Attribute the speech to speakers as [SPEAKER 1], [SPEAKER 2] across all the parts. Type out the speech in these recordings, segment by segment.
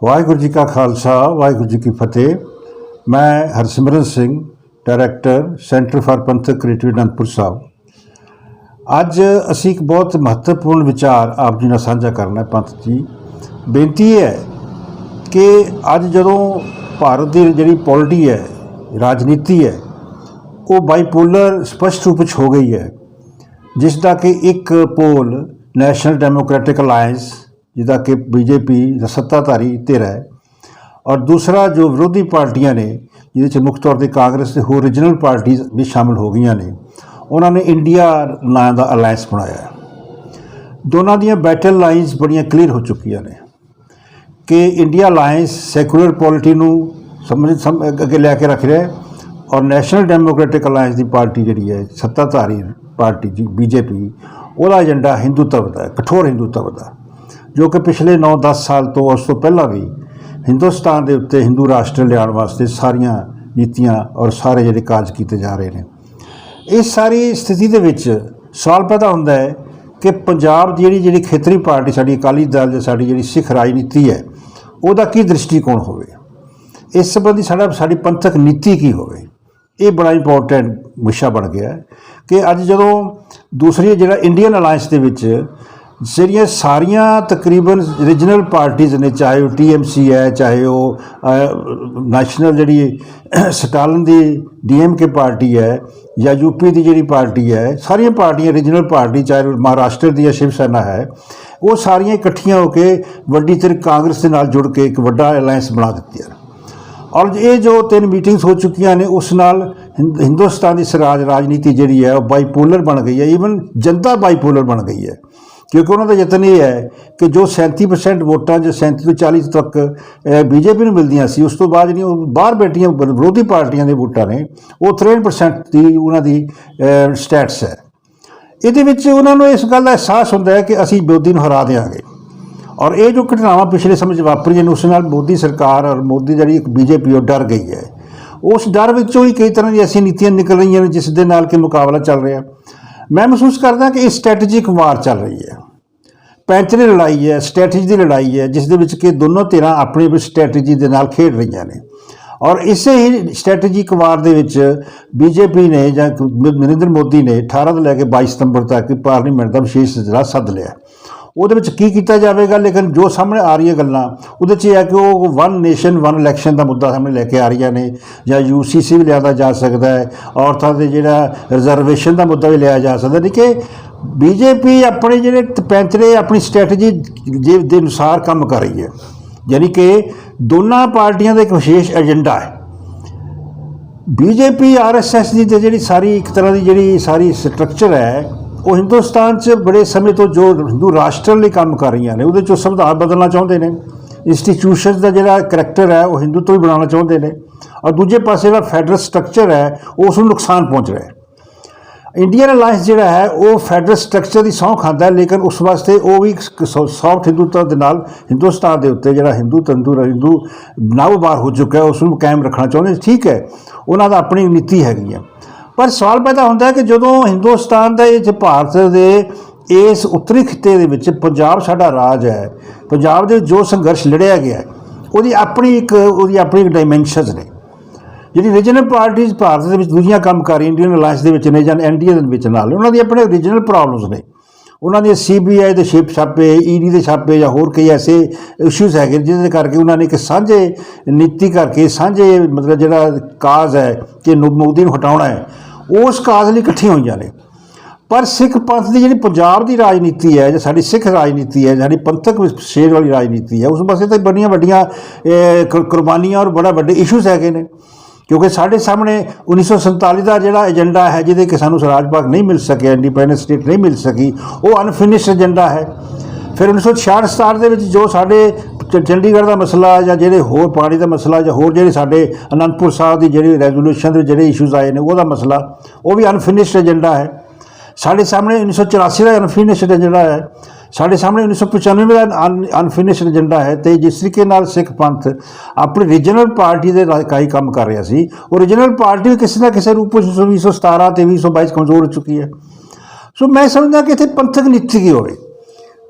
[SPEAKER 1] वाहिगुरू जी का खालसा वाहिगुरू जी की फतेह। मैं Harsimran Singh, director centre for पंथक क्रिएटिविटी अनंदपुर साहब। ਅੱਜ ਅਸੀਂ ਇੱਕ ਬਹੁਤ ਮਹੱਤਵਪੂਰਨ ਵਿਚਾਰ ਆਪ ਜੀ ਨਾਲ ਸਾਂਝਾ ਕਰਨਾ ਹੈ। ਪੰਥ ਜੀ, ਬੇਨਤੀ ਇਹ ਹੈ ਕਿ ਅੱਜ ਜਦੋਂ ਭਾਰਤ ਦੀ ਜਿਹੜੀ ਪੋਲਿਟੀ ਹੈ, ਰਾਜਨੀਤੀ ਹੈ, ਉਹ ਬਾਈਪੋਲਰ ਸਪਸ਼ਟ ਰੂਪ ਵਿੱਚ ਹੋ ਗਈ ਹੈ, ਜਿਸ ਦਾ ਕਿ ਇੱਕ ਪੋਲ ਨੈਸ਼ਨਲ ਡੈਮੋਕ੍ਰੈਟਿਕ ਅਲਾਇੰਸ, ਜਿਹਦਾ ਕਿ ਬੀਜੇਪੀ ਦਾ ਸੱਤਾਧਾਰੀ ਧਿਰ ਹੈ, ਔਰ ਦੂਸਰਾ ਜੋ ਵਿਰੋਧੀ ਪਾਰਟੀਆਂ ਨੇ, ਜਿਹਦੇ 'ਚ ਮੁੱਖ ਤੌਰ 'ਤੇ ਕਾਂਗਰਸ ਤੇ ਹੋਰ ਰੀਜਨਲ ਪਾਰਟੀਜ਼ ਵੀ ਸ਼ਾਮਿਲ ਹੋ ਗਈਆਂ ਨੇ, ਉਹਨਾਂ ਨੇ ਇੰਡੀਆ ਨਾਂ ਦਾ ਅਲਾਇੰਸ ਬਣਾਇਆ। ਦੋਨਾਂ ਦੀਆਂ ਬੈਟਲ ਲਾਈਨਸ ਬੜੀਆਂ ਕਲੀਅਰ ਹੋ ਚੁੱਕੀਆਂ ਨੇ ਕਿ ਇੰਡੀਆ ਅਲਾਇੰਸ ਸੈਕੂਲਰ ਪੋਲਿਟੀ ਨੂੰ ਅੱਗੇ ਲੈ ਕੇ ਰੱਖ ਰਿਹਾ ਹੈ, ਔਰ ਨੈਸ਼ਨਲ ਡੈਮੋਕ੍ਰੈਟਿਕ ਅਲਾਇੰਸ ਦੀ ਪਾਰਟੀ ਜਿਹੜੀ ਹੈ, ਸੱਤਾਧਾਰੀ ਪਾਰਟੀ ਜੀ ਬੀਜੇਪੀ, ਉਹਦਾ ਏਜੰਡਾ ਹਿੰਦੂਤਵ ਦਾ, ਕਠੋਰ ਹਿੰਦੂਤਵ ਦਾ, ਜੋ ਕਿ ਪਿਛਲੇ 9-10 ਸਾਲ ਤੋਂ, ਉਸ ਤੋਂ ਪਹਿਲਾਂ ਵੀ ਹਿੰਦੁਸਤਾਨ ਦੇ ਉੱਤੇ ਹਿੰਦੂ ਰਾਸ਼ਟਰ ਲਿਆਉਣ ਵਾਸਤੇ ਸਾਰੀਆਂ ਨੀਤੀਆਂ ਔਰ ਸਾਰੇ ਜਿਹੜੇ ਕਾਰਜ ਕੀਤੇ ਜਾ ਰਹੇ ਨੇ। ਇਸ ਸਾਰੀ ਸਥਿਤੀ ਦੇ ਵਿੱਚ ਸਵਾਲ ਪੈਦਾ ਹੁੰਦਾ ਹੈ ਕਿ ਪੰਜਾਬ ਦੀ ਜਿਹੜੀ ਖੇਤਰੀ ਪਾਰਟੀ ਸਾਡੀ ਅਕਾਲੀ ਦਲ ਜਾਂ ਸਾਡੀ ਜਿਹੜੀ ਸਿੱਖ ਰਾਜਨੀਤੀ ਹੈ, ਉਹਦਾ ਕੀ ਦ੍ਰਿਸ਼ਟੀਕੋਣ ਹੋਵੇ, ਇਸ ਸੰਬੰਧੀ ਸਾਡੀ ਪੰਥਕ ਨੀਤੀ ਕੀ ਹੋਵੇ। ਇਹ ਬੜਾ ਇੰਪੋਰਟੈਂਟ ਵਿਸ਼ਾ ਬਣ ਗਿਆ ਕਿ ਅੱਜ ਜਦੋਂ ਦੂਸਰੀ ਜਿਹੜਾ ਇੰਡੀਅਨ ਅਲਾਇੰਸ ਦੇ ਵਿੱਚ ਜਿਹੜੀਆਂ ਸਾਰੀਆਂ ਤਕਰੀਬਨ ਰੀਜਨਲ ਪਾਰਟੀਜ਼ ਨੇ, ਚਾਹੇ ਉਹ TMC ਹੈ, ਚਾਹੇ ਉਹ ਨੈਸ਼ਨਲ ਜਿਹੜੀ ਸਟਾਲਿਨ ਦੀ DMK ਪਾਰਟੀ ਹੈ, ਜਾਂ UP ਦੀ ਜਿਹੜੀ ਪਾਰਟੀ ਹੈ, ਸਾਰੀਆਂ ਪਾਰਟੀਆਂ ਰੀਜਨਲ ਪਾਰਟੀ, ਚਾਹੇ ਮਹਾਰਾਸ਼ਟਰ ਦੀ ਜਾਂ ਸ਼ਿਵ ਸੈਨਾ ਹੈ, ਉਹ ਸਾਰੀਆਂ ਇਕੱਠੀਆਂ ਹੋ ਕੇ ਵੱਡੀ ਧਿਰ ਕਾਂਗਰਸ ਦੇ ਨਾਲ ਜੁੜ ਕੇ ਇੱਕ ਵੱਡਾ ਅਲਾਇੰਸ ਬਣਾ ਦਿੱਤੀ ਹੈ। ਔਰ ਇਹ ਜੋ 3 ਮੀਟਿੰਗਸ ਹੋ ਚੁੱਕੀਆਂ ਨੇ, ਉਸ ਨਾਲ ਹਿੰਦੁਸਤਾਨ ਦੀ ਰਾਜਨੀਤੀ ਜਿਹੜੀ ਹੈ ਉਹ ਬਾਈਪੋਲਰ ਬਣ ਗਈ ਹੈ। ਈਵਨ ਜਨਤਾ ਬਾਈਪੋਲਰ ਬਣ ਗਈ ਹੈ, ਕਿਉਂਕਿ ਉਹਨਾਂ ਦਾ ਯਤਨ ਇਹ ਹੈ ਕਿ ਜੋ 37% ਵੋਟਾਂ, ਜੋ 37 ਤੋਂ 40 ਤੱਕ BJP ਨੂੰ ਮਿਲਦੀਆਂ ਸੀ, ਉਸ ਤੋਂ ਬਾਅਦ ਜਿਹੜੀਆਂ ਉਹ ਬਾਹਰ ਬੈਠੀਆਂ ਵਿਰੋਧੀ ਪਾਰਟੀਆਂ ਦੇ ਵੋਟਾਂ ਨੇ, ਉਹ 63% ਦੀ ਉਹਨਾਂ ਦੀ ਸਟੈਟਸ ਹੈ। ਇਹਦੇ ਵਿੱਚ ਉਹਨਾਂ ਨੂੰ ਇਸ ਗੱਲ ਦਾ ਅਹਿਸਾਸ ਹੁੰਦਾ ਹੈ ਕਿ ਅਸੀਂ ਮੋਦੀ ਨੂੰ ਹਰਾ ਦਿਆਂਗੇ। ਔਰ ਇਹ ਜੋ ਘਟਨਾਵਾਂ ਪਿਛਲੇ ਸਮੇਂ 'ਚ ਵਾਪਰੀਆਂ ਨੇ, ਉਸ ਨਾਲ ਮੋਦੀ ਸਰਕਾਰ ਔਰ ਮੋਦੀ ਜਿਹੜੀ ਇੱਕ BJP ਉਹ ਡਰ ਗਈ ਹੈ। ਉਸ ਡਰ ਵਿੱਚੋਂ ਹੀ ਕਈ ਤਰ੍ਹਾਂ ਦੀ ਐਸੀਆਂ ਨੀਤੀਆਂ ਨਿਕਲ ਰਹੀਆਂ ਨੇ ਜਿਸ ਦੇ ਨਾਲ ਕਿ ਮੁਕਾਬਲਾ ਚੱਲ ਰਿਹਾ। ਮੈਂ ਮਹਿਸੂਸ ਕਰਦਾ ਕਿ ਇਹ ਸਟ੍ਰੈਟੇਜਿਕ ਵਾਰ ਚੱਲ ਰਹੀ ਹੈ, ਪੈਂਚਰੀ ਲੜਾਈ ਹੈ, ਸਟ੍ਰੈਟੇਜੀ ਦੀ ਲੜਾਈ ਹੈ, ਜਿਸ ਦੇ ਵਿੱਚ ਕਿ ਦੋਨੋਂ ਧਿਰਾਂ ਆਪਣੀ ਆਪਣੀ ਸਟ੍ਰੈਟੇਜੀ ਦੇ ਨਾਲ ਖੇਡ ਰਹੀਆਂ ਨੇ। ਔਰ ਇਸੇ ਹੀ ਸਟ੍ਰੈਟੇਜਿਕ ਵਾਰ ਦੇ ਵਿੱਚ BJP ਨੇ ਜਾਂ ਨਰਿੰਦਰ ਮੋਦੀ ਨੇ 18 ਤੋਂ ਲੈ ਕੇ 22 ਸਤੰਬਰ ਤੱਕ ਪਾਰਲੀਮੈਂਟ ਦਾ ਵਿਸ਼ੇਸ਼ ਇਜਲਾਸ ਸੱਦ ਲਿਆ। ਉਹਦੇ ਵਿੱਚ ਕੀ ਕੀਤਾ ਜਾਵੇਗਾ, ਲੇਕਿਨ ਜੋ ਸਾਹਮਣੇ ਆ ਰਹੀਆਂ ਗੱਲਾਂ ਉਹਦੇ 'ਚ ਇਹ ਹੈ ਕਿ ਉਹ 1 ਨੇਸ਼ਨ 1 ਇਲੈਕਸ਼ਨ ਦਾ ਮੁੱਦਾ ਸਾਹਮਣੇ ਲੈ ਕੇ ਆ ਰਹੀਆਂ ਨੇ, ਜਾਂ UCC ਵੀ ਲਿਆਦਾ ਜਾ ਸਕਦਾ ਹੈ, ਔਰਤਾਂ ਦੇ ਜਿਹੜਾ ਰਿਜ਼ਰਵੇਸ਼ਨ ਦਾ ਮੁੱਦਾ ਵੀ ਲਿਆ ਜਾ ਸਕਦਾ। ਨਹੀਂ ਕਿ BJP ਆਪਣੇ ਜਿਹੜੇ ਪੈਂਚਰੇ ਆਪਣੀ ਸਟ੍ਰੈਟਜੀ ਦੇ ਅਨੁਸਾਰ ਕੰਮ ਕਰ ਰਹੀ ਹੈ, ਯਾਨੀ ਕਿ ਦੋਨਾਂ ਪਾਰਟੀਆਂ ਦਾ ਇੱਕ ਵਿਸ਼ੇਸ਼ ਏਜੰਡਾ ਹੈ। BJP RSS ਦੀ ਤੇ ਜਿਹੜੀ ਸਾਰੀ ਇੱਕ ਤਰ੍ਹਾਂ ਦੀ ਜਿਹੜੀ ਸਾਰੀ ਸਟਰਕਚਰ ਹੈ, ਉਹ ਹਿੰਦੁਸਤਾਨ 'ਚ ਬੜੇ ਸਮੇਂ ਤੋਂ ਜੋ ਹਿੰਦੂ ਰਾਸ਼ਟਰ ਲਈ ਕੰਮ ਕਰ ਰਹੀਆਂ ਨੇ, ਉਹਦੇ 'ਚੋਂ ਸੰਵਿਧਾਨ ਬਦਲਣਾ ਚਾਹੁੰਦੇ ਨੇ, ਇੰਸਟੀਟਿਊਸ਼ਨਸ ਦਾ ਜਿਹੜਾ ਕਰੈਕਟਰ ਹੈ ਉਹ ਹਿੰਦੂਤਵ ਹੀ ਬਣਾਉਣਾ ਚਾਹੁੰਦੇ ਨੇ, ਔਰ ਦੂਜੇ ਪਾਸੇ ਜਿਹੜਾ ਫੈਡਰਲ ਸਟਰਕਚਰ ਹੈ ਉਸ ਨੂੰ ਨੁਕਸਾਨ ਪਹੁੰਚ ਰਿਹਾ ਹੈ। ਇੰਡੀਅਨ ਅਲਾਇੰਸ ਜਿਹੜਾ ਹੈ ਉਹ ਫੈਡਰਲ ਸਟਰਕਚਰ ਦੀ ਸਹੁੰ ਖਾਂਦਾ ਹੈ, ਲੇਕਿਨ ਉਸ ਵਾਸਤੇ ਉਹ ਵੀ ਸੌਫਟ ਹਿੰਦੂਤਵ ਦੇ ਨਾਲ ਹਿੰਦੁਸਤਾਨ ਦੇ ਉੱਤੇ ਜਿਹੜਾ ਹਿੰਦੂ ਨਾਵਬਾਰ ਹੋ ਚੁੱਕਾ ਹੈ, ਉਸ ਨੂੰ ਕਾਇਮ ਰੱਖਣਾ ਚਾਹੁੰਦੇ। ਠੀਕ ਹੈ, ਉਹਨਾਂ ਦਾ ਆਪਣੀ ਨੀਤੀ ਹੈਗੀ ਹੈ, ਪਰ ਸਵਾਲ ਪੈਦਾ ਹੁੰਦਾ ਹੈ ਕਿ ਜਦੋਂ ਹਿੰਦੁਸਤਾਨ ਦਾ ਇਹ ਭਾਰਤ ਦੇ ਇਸ ਉੱਤਰੀ ਖਿੱਤੇ ਦੇ ਵਿੱਚ ਪੰਜਾਬ ਸਾਡਾ ਰਾਜ ਹੈ, ਪੰਜਾਬ ਦੇ ਜੋ ਸੰਘਰਸ਼ ਲੜਿਆ ਗਿਆ ਉਹਦੀ ਆਪਣੀ ਡਾਇਮੈਂਸ਼ਨਸ ਨੇ। ਜਿਹੜੀ ਰੀਜਨਲ ਪਾਰਟੀਜ਼ ਭਾਰਤ ਦੇ ਵਿੱਚ ਦੂਜੀਆਂ ਕੰਮ ਕਰ ਰਹੀਆਂ ਇੰਡੀਅਨ ਅਲਾਇੰਸ ਦੇ ਵਿੱਚ ਨੇ ਜਾਂ NDA ਦੇ ਵਿੱਚ ਨਾਲ, ਉਹਨਾਂ ਦੀ ਆਪਣੇ ਰੀਜਨਲ ਪ੍ਰੋਬਲਮਸ ਨੇ, ਉਹਨਾਂ ਦੀਆਂ CBI ਦੇ ਛਾਪੇ, ED ਦੇ ਛਾਪੇ, ਜਾਂ ਹੋਰ ਕਈ ਐਸੇ ਇਸ਼ੂਜ਼ ਹੈਗੇ ਜਿਹਦੇ ਕਰਕੇ ਉਹਨਾਂ ਨੇ ਇੱਕ ਸਾਂਝੇ ਨੀਤੀ ਕਰਕੇ, ਸਾਂਝੇ ਮਤਲਬ ਜਿਹੜਾ ਕਾਜ਼ ਹੈ ਕਿ ਮੋਦੀ ਨੂੰ ਹਟਾਉਣਾ ਹੈ, ਉਸ ਕਾਜ਼ ਲਈ ਇਕੱਠੀਆਂ ਹੋਈਆਂ ਨੇ। ਪਰ ਸਿੱਖ ਪੰਥ ਦੀ ਜਿਹੜੀ ਪੰਜਾਬ ਦੀ ਰਾਜਨੀਤੀ ਹੈ, ਜਾਂ ਸਾਡੀ ਸਿੱਖ ਰਾਜਨੀਤੀ ਹੈ, ਸਾਡੀ ਪੰਥਕ ਸ਼ੇਰ ਵਾਲੀ ਰਾਜਨੀਤੀ ਹੈ, ਉਸ ਪਾਸੇ ਤਾਂ ਬੜੀਆਂ ਵੱਡੀਆਂ ਕੁਰਬਾਨੀਆਂ ਔਰ ਬੜਾ ਵੱਡੇ ਇਸ਼ੂਜ਼ ਹੈਗੇ ਨੇ। ਕਿਉਂਕਿ ਸਾਡੇ ਸਾਹਮਣੇ 1947 ਦਾ ਜਿਹੜਾ ਏਜੰਡਾ ਹੈ, ਜਿਹਦੇ ਕਿ ਸਾਨੂੰ ਸਵਰਾਜ ਭਾਗ ਨਹੀਂ ਮਿਲ ਸਕਿਆ, ਇੰਡੀਪੈਂਡੈਂਟ ਸਟੇਟ ਨਹੀਂ ਮਿਲ ਸਕੀ, ਉਹ ਅਨਫਿਨਿਸ਼ਡ ਏਜੰਡਾ ਹੈ। ਫਿਰ 1966-67 ਦੇ ਵਿੱਚ ਜੋ ਸਾਡੇ ਚੰਡੀਗੜ੍ਹ ਦਾ ਮਸਲਾ, ਜਾਂ ਜਿਹੜੇ ਹੋਰ ਪਾਣੀ ਦਾ ਮਸਲਾ, ਜਾਂ ਹੋਰ ਜਿਹੜੇ ਸਾਡੇ ਅਨੰਦਪੁਰ ਸਾਹਿਬ ਦੀ ਜਿਹੜੀ ਰੈਜ਼ੋਲੂਸ਼ਨ ਦੇ ਜਿਹੜੇ ਇਸ਼ੂਜ਼ ਆਏ ਨੇ, ਉਹਦਾ ਮਸਲਾ, ਉਹ ਵੀ ਅਨਫਿਨਿਸ਼ਡ ਏਜੰਡਾ ਹੈ। ਸਾਡੇ ਸਾਹਮਣੇ 1984 ਦਾ ਅਨਫਿਨਿਸ਼ਡ ਏਜੰਡਾ ਹੈ, ਸਾਡੇ ਸਾਹਮਣੇ 1995 ਦਾ ਅਨਫਿਨਿਸ਼ਡ ਏਜੰਡਾ ਹੈ। ਅਤੇ ਜਿਸ ਤਰੀਕੇ ਨਾਲ ਸਿੱਖ ਪੰਥ ਆਪਣੀ ਰੀਜਨਲ ਪਾਰਟੀ ਦੇ ਇਕਾਈ ਕੰਮ ਕਰ ਰਿਹਾ ਸੀ, ਉਹ ਰੀਜਨਲ ਪਾਰਟੀ ਕਿਸੇ ਨਾ ਕਿਸੇ ਰੂਪ ਵਿੱਚ 2017 ਅਤੇ 2022 ਕਮਜ਼ੋਰ ਹੋ ਚੁੱਕੀ ਹੈ। ਸੋ ਮੈਂ ਸਮਝਦਾ ਕਿ ਇੱਥੇ ਪੰਥਕ ਨੀਤੀ ਕੀ ਹੋਵੇ,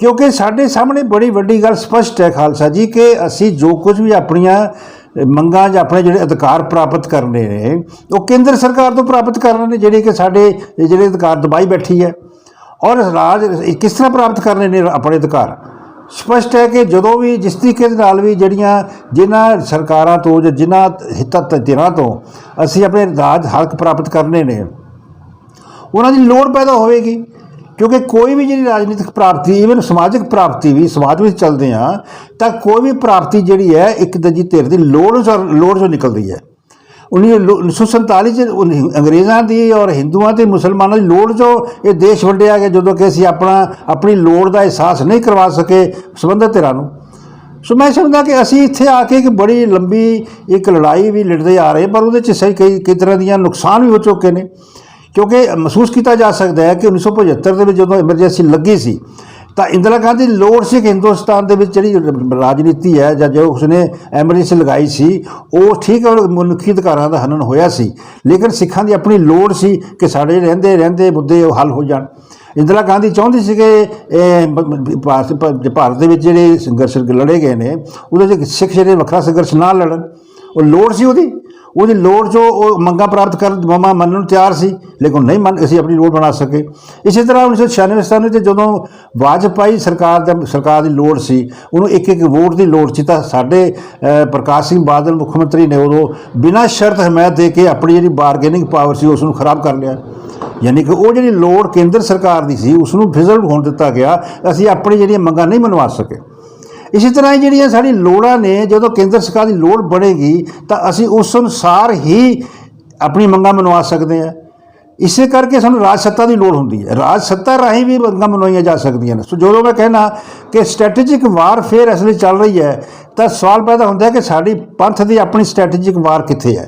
[SPEAKER 1] क्योंकि साढ़े सामने बड़ी वड्डी गल स्पष्ट है खालसा जी कि असी जो कुछ भी अपनियां मंगां जां अपने जिहड़े अधिकार प्राप्त करने ने वो केंद्र सरकार तो प्राप्त करने ने, जिहड़े कि साडे जिहड़े अधिकार दबाई बैठी है। और राज किस तरह प्राप्त करने ने अपने अधिकार स्पष्ट है कि जो भी जिस तरीके नाल भी जड़ियाँ जिन्हां सरकारां तो जां जिन्हां हित धिरां तो असी अपने राज हक प्राप्त करने ने उन्हां दी लोड़ पैदा होएगी। क्योंकि कोई भी जी राजनीतिक प्राप्ति ईवन समाजिक प्राप्ति भी समाज में चलते हैं तो कोई भी प्राप्ति जी है एक दूजी धिर की लोड़ चो निकलती है। 1947 अंग्रेज़ों की और हिंदुओं ते मुसलमानों की लोड़ चो ये देश वंडिया गया जो कि असी अपनी लोड़ का एहसास नहीं करवा सके संबंधित धिरां नूं। सो मैं समझदा कि असी इत्थे आके एक बड़ी लंबी एक लड़ाई भी लड़ते आ रहे पर उहदे च सही कई तरह दियां नुकसान भी हो चुके हैं। क्योंकि महसूस किया जा सकता है कि 1975 के जो एमरजेंसी लगी सी तो इंदिरा गांधी की लोड़ से कि हिंदुस्तान के जी राजनीति है या जो उसने एमरजेंसी लगाई सी वो ठीक है मनुखी अधिकारों का हनन होया सी, लेकिन सिखां की अपनी लोड़ सी कि साढ़े रहिंदे रहिंदे मुद्दे हल हो जाण। इंदिरा गांधी चाहती सी कि भारत के जिहड़े संघर्ष लड़े गए हैं उहदे सिख जिहड़े वखरा संघर्ष ना लड़न, वो लोड़ सी ਉਹਦੀ ਲੋੜ जो मंगा प्राप्त कर ममा मनण ਨੂੰ ਤਿਆਰ ਸੀ लेकिन नहीं मन ਅਸੀਂ अपनी लोड़ बना सके। इसी तरह 1996 'ਚ ਜਦੋਂ ਵਾਜਪਾਈ सरकार की लोड़ सी ਉਹਨੂੰ एक वोट की लोड़ सी ਤਾਂ ਸਾਡੇ प्रकाश सिंह बादल मुख्य मंत्री ने उदों बिना शर्त हमायत दे के अपनी ਜਿਹੜੀ बारगेनिंग पावर सी उसਨੂੰ खराब कर लिया। यानी कि वो जी लोड़ केंद्र सरकार की सी उसਨੂੰ फिजल होण दिता गया, ਅਸੀਂ अपनी ਜਿਹੜੀਆਂ ਮੰਗਾਂ नहीं मनवा सके। इसी तरह ਜਿਹੜੀਆਂ ਸਾਡੀ ਲੋੜਾਂ ने जो केंद्र सरकार की लोड़ बढ़ेगी तो असी उस अनुसार ही अपनी मंगां मनवा सकते हैं। इसे करके सानू राज सत्ता की लोड़ होंदी है, राज सत्ता राही भी मंगां मनवाइयां जा सकदियां ने। सो जो मैं कहना कि स्ट्रैटेजिक वारफेयर इसलिए चल रही है तो सवाल पैदा होता है कि साडी पंथ की अपनी स्ट्रैटेजिक वार कित्थे है,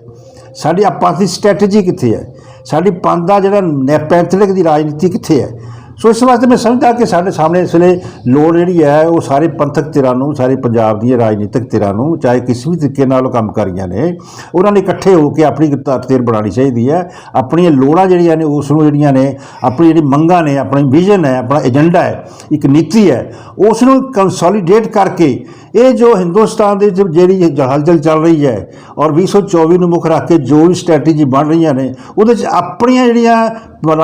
[SPEAKER 1] साडी पंथ की स्ट्रैटेजी कित्थे है, साडी पंथ का जिहड़ा पैंथलिक की राजनीति कित्थे है। सो इस वास्ते मैं समझदा कि साढ़े सामने इसलिए लोड़ जी है वो सारे पंथक धिरां नूं सारे पंजाब दी राजनीतिक धिरां नूं चाहे किसी भी तरीके नाल काम कर रही ने उन्होंने इकट्ठे होकर अपनी तरतीब बनानी चाहिए है। अपनी लोड़ां जिहड़ियां ने उसनूं जिहड़ियां ने अपनी जिहड़ी मंगां ने अपनी विजन है अपना एजेंडा है एक नीति है उसनूं कंसोलीडेट करके ये जो हिंदुस्तान की जी हलचल चल रही है और 2024 में मुख रख के जो भी स्ट्रैटेजी बन रही ने वो अपनियां जिहड़ियां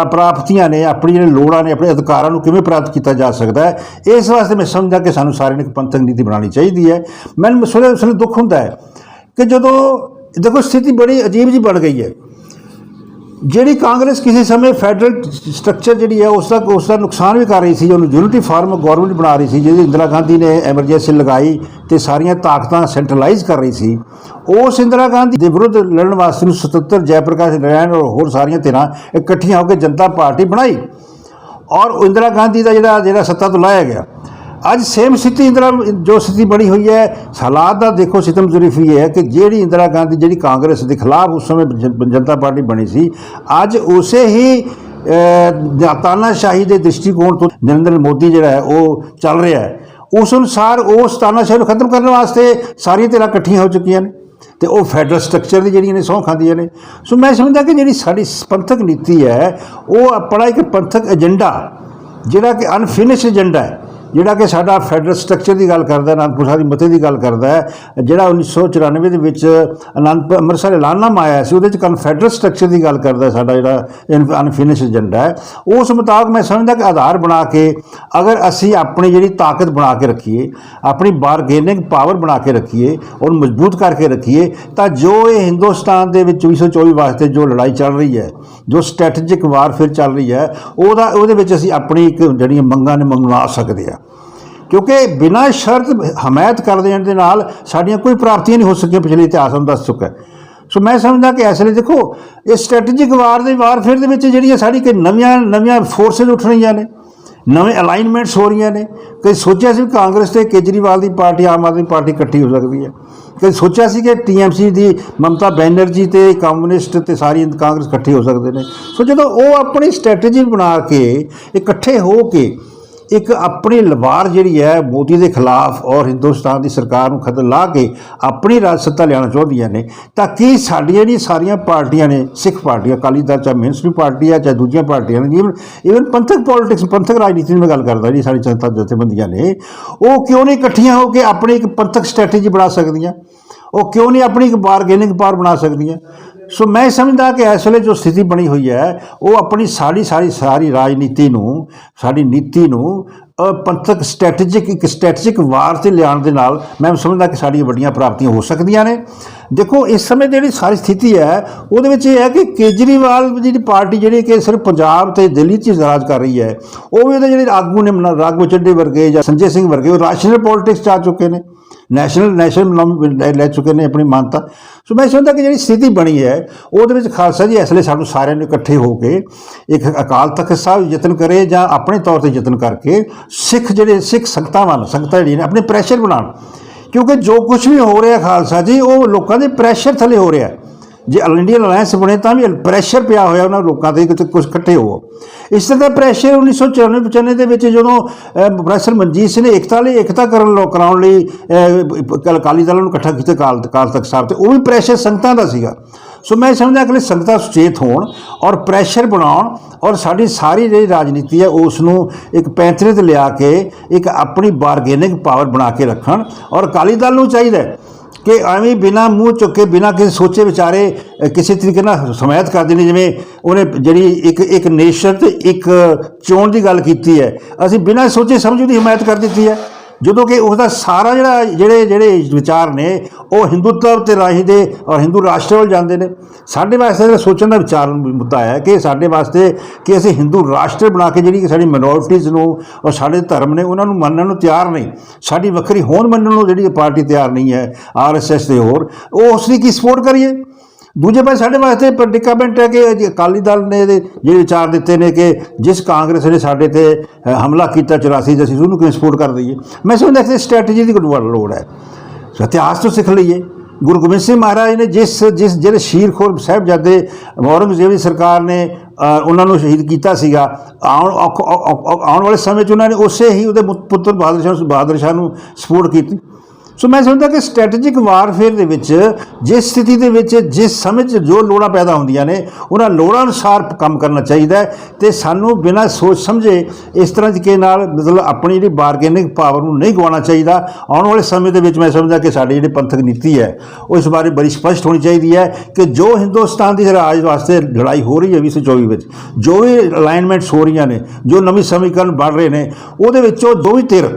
[SPEAKER 1] प्राप्तियां ने अपनी जिहड़ी लोड़ां ने अपने अधिकारों को किवें प्राप्त किया जा सकता है। इस वास्ते मैं समझदा कि सानूं सारिआं ने एक पंथक नीति बनानी चाहिए है। मैनूं उसले दुख हुंदा है कि जदों देखो स्थिति बड़ी अजीब जी बन गई है। जिहड़ी कांग्रेस किसी समय फैडरल स्ट्रक्चर जिहड़ी है उसका नुकसान भी कर रही थी, जो यूनिटी फार्म गौरमेंट बना रही थी, जिहड़ी इंदिरा गांधी ने एमरजेंसी लगाई तो सारियां ताकतां सेंट्रलाइज कर रही थी। उस इंदिरा गांधी के विरुद्ध लड़न वास्ते स्वतंत्र जयप्रकाश नारायण और होर सारियां धिरां इकट्ठियां होकर जनता पार्टी बनाई और इंदिरा गांधी का जिहड़ा सत्ता तो लाया गया। अज सेम स्थिति इंदिरा जो स्थिति बनी हुई है हालात का देखो सितम जरीफी है कि जिहड़ी इंदिरा गांधी जिहड़ी कांग्रेस के खिलाफ उस समय जनता पार्टी बनी सी अज उसे ही तानाशाही के दृष्टिकोण तो नरेंद्र मोदी जिहड़ा है वो चल रहा है उस अनुसार उस तानाशाही को खत्म करने वास्ते सारियां धिरां इकट्ठियां हो चुकियां ने तो वह फैडरल स्ट्रक्चर की जिहड़ियां ने सौं खांदियां ने। सो मैं समझदा कि जिहड़ी साडी पंथक नीति है वो अपना एक पंथक एजेंडा जिहड़ा कि अनफिनिश एजेंडा है जिहड़ा कि साडा फैडरल स्ट्रक्चर की गल करदा आनंदपुर साहिब दी मते की गल करदा है जिहड़ा 1994 ਦੇ ਵਿੱਚ आनंदपुर ਅੰਮ੍ਰਿਤਸਰ ਐਲਾਨਨਾਮਾ आया सी ਉਹਦੇ 'ਚ कन्फैडरल स्ट्रक्चर की गल करदा साडा जिहड़ा अनफिनिश एजेंडा है उस मुताबिक मैं समझदा कि आधार बना के अगर असी अपनी जिहड़ी ताकत बना के रखीए अपनी बारगेनिंग पावर बना के रखीए और मजबूत करके रखीए तो जो ये हिंदुस्तान के 2024 वास्ते जो लड़ाई चल रही है जो स्ट्रैटेजिक वारफेयर चल रही है ਉਹਦੇ ਵਿੱਚ ਅਸੀਂ अपनी एक ਜਿਹੜੀਆਂ ਮੰਗਾਂ ਨੇ ਮੰਗਵਾ ਸਕਦੇ ਹਾਂ। क्योंकि बिना शर्त हमायत कर देने के नाल साड़ियाँ कोई प्राप्तियां नहीं हो सकियां पिछले इतिहास में दस चुका है। सो मैं समझदा कि इसलिए देखो ये स्ट्रैटेजिक वारफेयर के जिहड़ियां साड़ी कि नवीं फोर्सिस उठ रही ने नवे अलाइनमेंट्स हो रही ने। कई सोचा सी कांग्रेस ते केजरीवाल की पार्टी आम आदमी पार्टी इकट्ठी हो सकती है, कई सोचा सी कि TMC की ममता बैनर्जी ते कम्यूनिस्ट ते सारी कांग्रेस इकट्ठे हो सकते हैं। सो जो वो अपनी स्ट्रैटेजी बना के इकट्ठे हो के एक अपनी लवार जी है मोदी के खिलाफ और हिंदुस्तान की सरकार को खत ला के अपनी राज सत्ता लिया चाहदियाँ ने, ताकि साड़ियाँ जी सारिया पार्टियां ने, सिख पार्टियां, अकाली दल चाहे मेन स्ट्रीम पार्टी है चाहे दूसरी पार्टियां ने, ईवन पंथक पॉलिटिक्स पंथक राजनीति में गल करता जी, सारी जनता जथेबंदियां ने वो क्यों नहीं इकट्ठियां होकर अपनी एक पंथक स्ट्रैटेजी बना सकदियां, वो क्यों नहीं अपनी एक बारगेनिंग पावर बना सकदियां। सो मैं समझदा कि इस वे जो स्थिति बनी हुई है वो अपनी सारी राजनीति नूं, साड़ी नीति नूं पंथक स्ट्रैटेजिक एक स्ट्रैटेजिक वार से लिया मैं समझदा कि साड़ी वड्डियां प्राप्तियां हो सकदियां ने। देखो इस समय जी सारी स्थिति है वो है कि केजरीवाल जी पार्टी जी कि सिर्फ पंजाब ते दिल्ली च राज कर रही है, वो भी जो आगू ने राघव चड्ढे वर्गे या संजय सिंह वर्गे वो राशनल पॉलिटिक्स आ चुके हैं, नैशनल लै चुके हैं अपनी मानता। सो मैं समझदा कि जी स्थिति बनी है वो खालसा जी इसलिए सानू सारे इकट्ठे होकर एक अकाल तख्त साहब यतन करे या अपने तौर पर यतन करके सिख जो सिख संगतां जी अपने प्रैशर बना, क्योंकि जो कुछ भी हो रहा खालसा जी वो लोगों के प्रैशर थले हो रहा है। जे ऑल इंडिया अलायंस बने तो भी प्रैशर पिया होया उन्होंने लोगों के कि कुछ इकट्ठे हो। इस तरह का प्रैशर 1994-95 के जो प्रोफैसर मनजीत सिंह ने एकता कराने अकाली दल इकट्ठा किया अकाल तख्त साहब, तो वह भी प्रैशर संगतां का सीगा। सो मैं समझदा कि संगतां सुचेत होण और प्रैशर बनाउण और साड़ी सारी जी राजनीति है उसनूं एक पैंतरे ते लिया के एक अपनी बारगेनिंग पावर बना के रखण। और अकाली दल नूं चाहीदा कि एवं बिना मूँह चुके बिना किसी सोचे विचारे किसी तरीके हमायत कर देनी, जिमें उन्हें जी एक नेशन ते एक चोण की गल की है, असीं बिना सोचे समझ उसकी हमायत कर दी है, जो कि उसका सारा जोड़े विचार ने वो हिंदुत्व के राही दे और हिंदू राष्ट्र वाल जाते हैं। साढ़े वास्ते सोचने का विचार मुद्दा है कि साढ़े वास्ते कि असीं हिंदू राष्ट्र बना के जी साड़ी माइनॉरिटीज़ और साढ़े धर्म ने उन्होंने मनने तैयार नहीं, साड़ी वक्री होंद मनने जी पार्टी तैयार नहीं है RSS के होर वो उसकी की सपोर्ट करिए। दूजे पास साढ़े वास्ते प्रडिकामेंट है कि अकाली दल ने जो विचार दिते हैं कि जिस कांग्रेस ने साढ़े ते हमला किया 84 असीं उन्होंने क्यों सपोर्ट कर दईए। मैं समझदा कि स्ट्रैटेजी की लोड़ है, इतिहास तो सीख लीए। गुरु गोबिंद सिंह महाराज ने जिस जो शीरखोर साहिबजादे औरंगजेब की सरकार ने उन्होंने शहीद किया आने वाले समय उन्होंने उस ही पुत्र बहादुर शाह सपोर्ट की। सो मैं समझदा कि स्ट्रैटेजिक वारफेयर दे विच जिस स्थिति दे विच जिस समय जो लोड़ा पैदा होंदियां ने उन्हां लोड़ां अनुसार काम करना चाहिए, तो सानू बिना सोच समझे इस तरह तरीके मतलब अपनी जी बारगेनिंग पावर नूं नहीं गवाना चाहिए। आने वाले समय दे विच मैं समझदा कि साडी जी पंथक नीति है वो इस बारे बड़ी स्पष्ट होनी चाहिए है कि जो हिंदुस्तान की राज वास्ते लड़ाई हो रही है 2024 जो भी अलाइनमेंट्स हो रही ने, जो नवीं समीकरण बढ़ रहे हैं, उहदे विचों जो भी धिर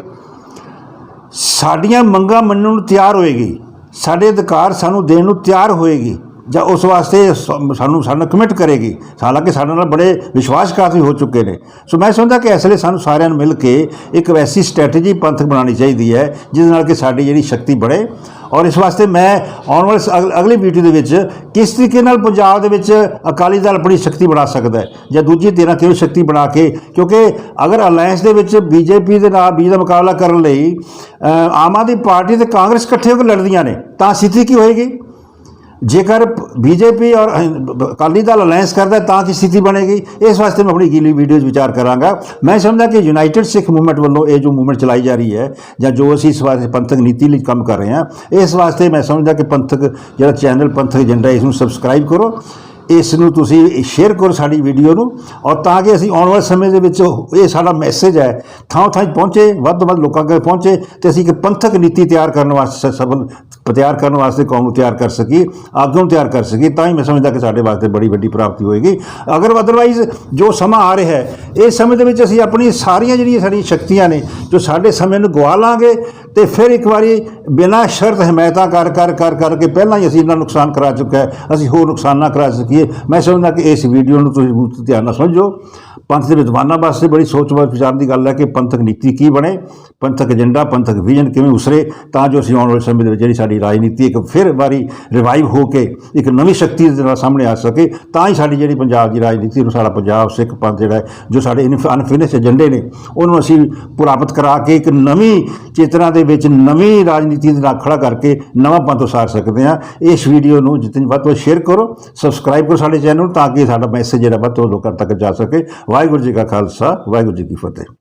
[SPEAKER 1] साड़ियाँ मंगां मनण नूं तैयार होएगी, साडे अधिकार सानू देण नूं तैयार होएगी ਜਾਂ उस वास्ते सानू कमिट करेगी। हालांकि साडे नाल बड़े विश्वासघात भी हो चुके हैं। सो मैं समझदा कि इसलिए सानू सारिਆਂ ਨੂੰ मिल के एक वैसी स्ट्रैटेजी पंथक बनानी चाहिए है जिस नाल कि साडी जिहड़ी शक्ति बढ़े। और इस वास्ते मैं आने वाले अगली वीडियो के विच किस तरीके नाल पंजाब दे विच अकाली दल अपनी शक्ति बना सकता है या दूजी धिरां किवें शक्ति बना के, क्योंकि अगर अलायंस दे विच बीजेपी दे नाल बी दा मुकाबला करन लई आम आदमी पार्टी ते कांग्रेस इकट्ठे होकर लड़दियां ने तां स्थिति की होएगी। जेकर बीजेपी और अकाली दल अलायंस करता है तां की स्थिति बनेगी। इस वास्ते मैं अपनी अगली वीडियोज़ विचार करांगा। मैं समझदा कि यूनाइटेड सिख मूवमेंट वालों ये जो मूवमेंट चलाई जा रही है या जो असीं इस वास्ते पंथक नीति लिए काम कर रहे हैं, इस वास्ते मैं समझदा कि पंथक जो चैनल पंथक एजेंडा इसनूं सबसक्राइब करो, इसनूं तुसीं शेयर करो साडी वीडियो नूं, और ताकि असीं आने वाले समय दे विच ये साडा मैसेज है थां थां पहुँचे, वध तो वध लोकां तक पहुँचे, तो असीं एक पंथक नीति तैयार करने वास्ते सफल तैयार करने वास्ते कौम को तैयार कर सकी, आगू तैयार कर सकी, तां ही मैं समझदा कि साडे वास्ते बड़ी वड्डी प्राप्ति होएगी। अगर अदरवाइज जो समा आ रहा है इस समय दे विच असीं अपनी सारियां जिहड़ियां साडियां शक्तियां ने जो साडे समय नूं गवा लांगे, तो फिर एक बारी बिना शर्त हमायतां करके पहलां ही असीं इन्ना नुकसान करा चुका है, असीं होर नुकसान ना करा सकीए। मैं समझदा कि इस वीडियो नूं तुसीं ध्यान नाल समझो। पंथ के विद्वानों वास्ते बड़ी सोच विचार की गल है कि पंथक नीति की बने, पंथक एजेंडा पंथक विजन किवें उसरे, तां जो असीं आने वाले समय दे विच जिहड़ी साडी राजनीति एक फिर बारी रिवाइव होकर एक नवी शक्ति दे नाल सामने आ सके, तां ही साडी जिहड़ी पंजाब की राजनीति साडा पंजाब सिख पंथ जिहड़ा है जो साडे अनफिनिश एजेंडे ने उन्होंने असीं प्राप्त करा के एक नवी चेतना दे विच नवी राजनीति दे नाल खड़ा करके नवां पंथ उसार सकते हैं। इस वीडियो नूं जितनी वध तो शेयर करो, सबसक्राइब करो साडे चैनल ताकि साडा मैसेज जिहड़ा वध तो लोकां तक जा सके। वाहिगुरू जी का खालसा, वाहिगुरू जी की फतेह।